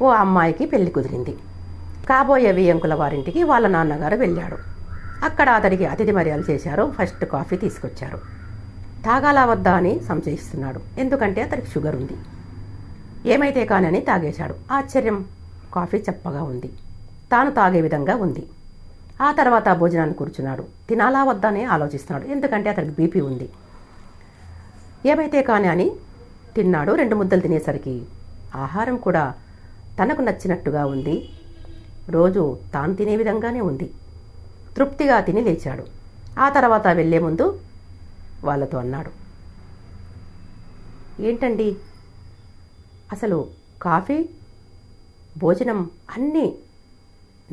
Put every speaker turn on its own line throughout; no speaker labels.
ఓ అమ్మాయికి పెళ్లి కుదిరింది. కాబోయే వియ్యంకుల వారింటికి వాళ్ళ నాన్నగారు వెళ్ళాడు. అక్కడ అతడికి అతిథి మర్యాదలు చేశారు. ఫస్ట్ కాఫీ తీసుకొచ్చారు. తాగాలా వద్దా అని సంశయిస్తున్నాడు. ఎందుకంటే అతడికి షుగర్ ఉంది. ఏమైతే కాని అని తాగేశాడు. ఆశ్చర్యం, కాఫీ చప్పగా ఉంది. తాను తాగే విధంగా ఉంది. ఆ తర్వాత భోజనాన్ని కూర్చున్నాడు. తినాలా వద్దా అని ఆలోచిస్తున్నాడు. ఎందుకంటే అతడికి బీపీ ఉంది. ఏమైతే కాని అని తిన్నాడు. 2 ముద్దలు తినేసరికి ఆహారం కూడా తనకు నచ్చినట్టుగా ఉంది. రోజు తాను తినే విధంగానే ఉంది. తృప్తిగా తిని లేచాడు. ఆ తర్వాత వెళ్ళే ముందు వాళ్ళతో అన్నాడు, ఏంటండి అసలు కాఫీ భోజనం అన్నీ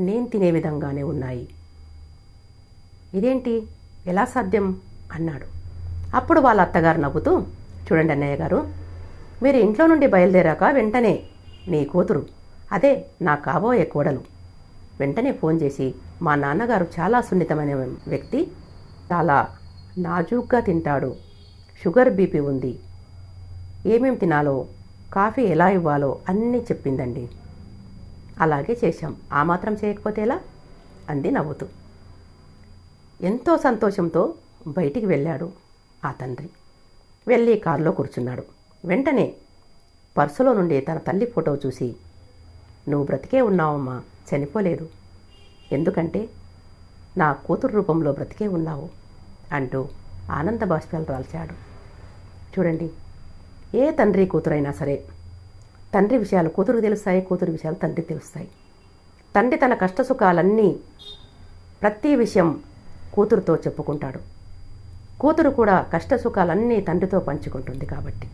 నేను తినే విధంగానే ఉన్నాయి, ఇదేంటి, ఎలా సాధ్యం అన్నాడు. అప్పుడు వాళ్ళ అత్తగారు నవ్వుతూ, చూడండి అన్నయ్య గారు, మీరు ఇంట్లో నుండి బయలుదేరాక వెంటనే నీ కూతురు, అదే నా కాబోయే కోడలు, వెంటనే ఫోన్ చేసి మా నాన్నగారు చాలా సున్నితమైన వ్యక్తి, చాలా నాజూగ్గా తింటాడు, షుగర్ బీపీ ఉంది, ఏమేం తినాలో కాఫీ ఎలా ఇవ్వాలో అన్నీ చెప్పిందండి. అలాగే చేశాం, ఆ మాత్రం చేయకపోతే ఎలా అంది నవ్వుతూ. ఎంతో సంతోషంతో బయటికి వెళ్ళాడు ఆ తండ్రి. వెళ్ళి కారులో కూర్చున్నాడు. వెంటనే పర్సులో నుండి తన తల్లి ఫోటో చూసి, నువ్వు బ్రతికే ఉన్నావమ్మా, చనిపోలేదు, ఎందుకంటే నా కూతురు రూపంలో బ్రతికే ఉన్నావు అంటూ ఆనంద బాష్పాలు రాల్చాడు. చూడండి, ఏ తండ్రి కూతురైనా సరే, తండ్రి విషయాలు కూతురుకు తెలుస్తాయి, కూతురు విషయాలు తండ్రికి తెలుస్తాయి. తండ్రి తన కష్టసుఖాలన్నీ ప్రతి విషయం కూతురుతో చెప్పుకుంటాడు. కూతురు కూడా కష్టసుఖాలన్నీ తండ్రితో పంచుకుంటుంది. కాబట్టి